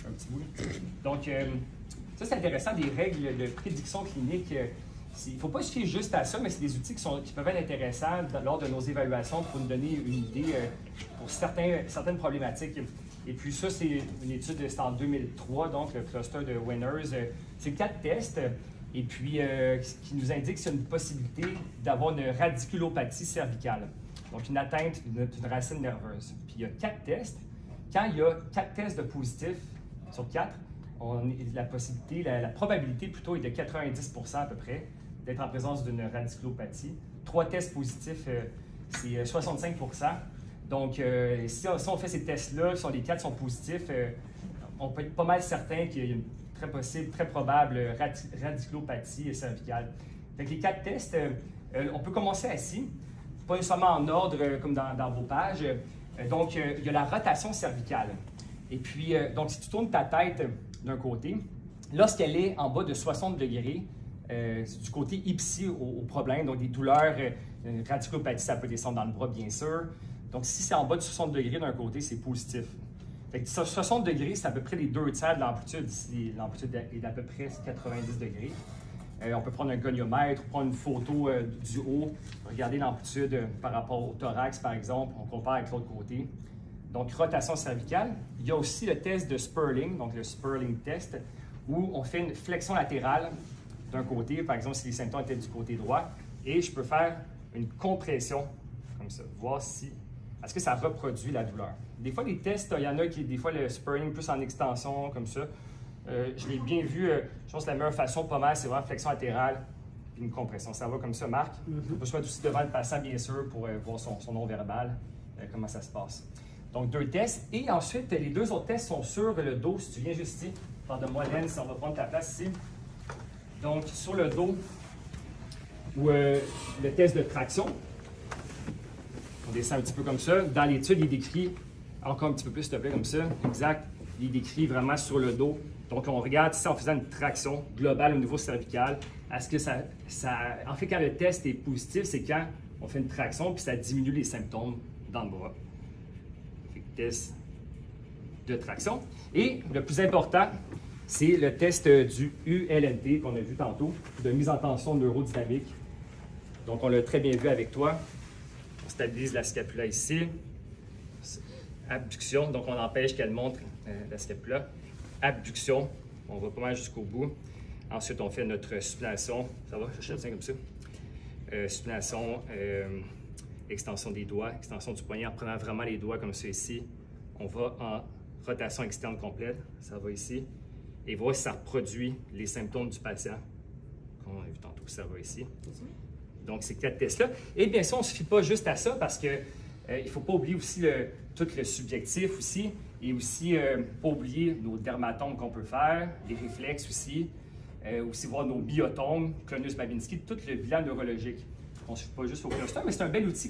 un petit bout. Donc, ça, c'est intéressant, des règles de prédiction clinique. Il ne faut pas se fier juste à ça, mais c'est des outils qui peuvent être intéressants lors de nos évaluations pour nous donner une idée pour certaines problématiques. Et puis ça, c'est une étude, c'est en 2003, donc le cluster de Winners. C'est 4 tests, et puis qui nous indique qu'il y a une possibilité d'avoir une radiculopathie cervicale, donc une atteinte d'une racine nerveuse. Puis il y a 4 tests. Quand il y a 4 tests de positifs sur 4, la probabilité plutôt est de 90% à peu près d'être en présence d'une radiculopathie. 3 tests positifs, c'est 65%. Donc, si on fait ces tests-là, si les 4 sont positifs, on peut être pas mal certain qu'il y a une très probable radiculopathie cervicale. Fait que les 4 tests, on peut commencer assis, pas nécessairement en ordre comme dans vos pages. Donc, il y a la rotation cervicale. Et puis, donc, si tu tournes ta tête d'un côté, lorsqu'elle est en bas de 60 degrés, du côté ipsi au problème, donc des douleurs, une radiculopathie, ça peut descendre dans le bras, bien sûr. Donc, si c'est en bas de 60 degrés d'un côté, c'est positif. Fait que 60 degrés, c'est à peu près les 2/3 de l'amplitude. Ici, l'amplitude est d'à peu près 90 degrés. On peut prendre un goniomètre, prendre une photo du haut, regarder l'amplitude par rapport au thorax, par exemple. On compare avec l'autre côté. Donc, rotation cervicale. Il y a aussi le test de Sperling, donc le Sperling test, où on fait une flexion latérale d'un côté, par exemple, si les symptômes étaient du côté droit, et je peux faire une compression, comme ça, voir si est-ce que ça reproduit la douleur. Des fois, les tests, il y en a qui, des fois, le Sperling plus en extension, comme ça. Je l'ai bien vu, je pense que la meilleure façon, pas mal, c'est vraiment flexion latérale et une compression. Ça va comme ça, Marc. On peut se mettre aussi devant le patient, bien sûr, pour voir son non-verbal, comment ça se passe. Donc, 2 tests. Et ensuite, les 2 autres tests sont sur le dos. Si tu viens juste ici, pardonne-moi, Len, si on va prendre ta place ici. Donc, sur le dos, ou le test de traction. On descend un petit peu comme ça. Dans l'étude, il est décrit, encore un petit peu plus, s'il te plaît, comme ça. Exact. Il est décrit vraiment sur le dos. Donc, on regarde ici en faisant une traction globale au niveau cervical. Est-ce que en fait, quand le test est positif, c'est quand on fait une traction puis ça diminue les symptômes dans le bras. Test de traction. Et le plus important, c'est le test du ULNT qu'on a vu tantôt, de mise en tension neurodynamique. Donc, on l'a très bien vu avec toi. On stabilise la scapula ici. Abduction, donc on empêche qu'elle montre la scapula. Abduction, on va pas mal jusqu'au bout. Ensuite, on fait notre supination. Ça va, je tiens comme ça. Supination, extension des doigts, extension du poignet en prenant vraiment les doigts comme ça ici. On va en rotation externe complète, ça va ici. Et voir si ça reproduit les symptômes du patient. Comme on a vu tantôt, ça va ici. Donc, ces 4 tests-là. Et bien sûr, on ne se fie pas juste à ça parce qu'il ne faut pas oublier aussi tout le subjectif aussi. Et aussi, pas oublier nos dermatomes qu'on peut faire, les réflexes aussi. Aussi voir nos biotomes, Clonus Babinski, tout le bilan neurologique. On ne se fie pas juste au cluster, mais c'est un bel outil.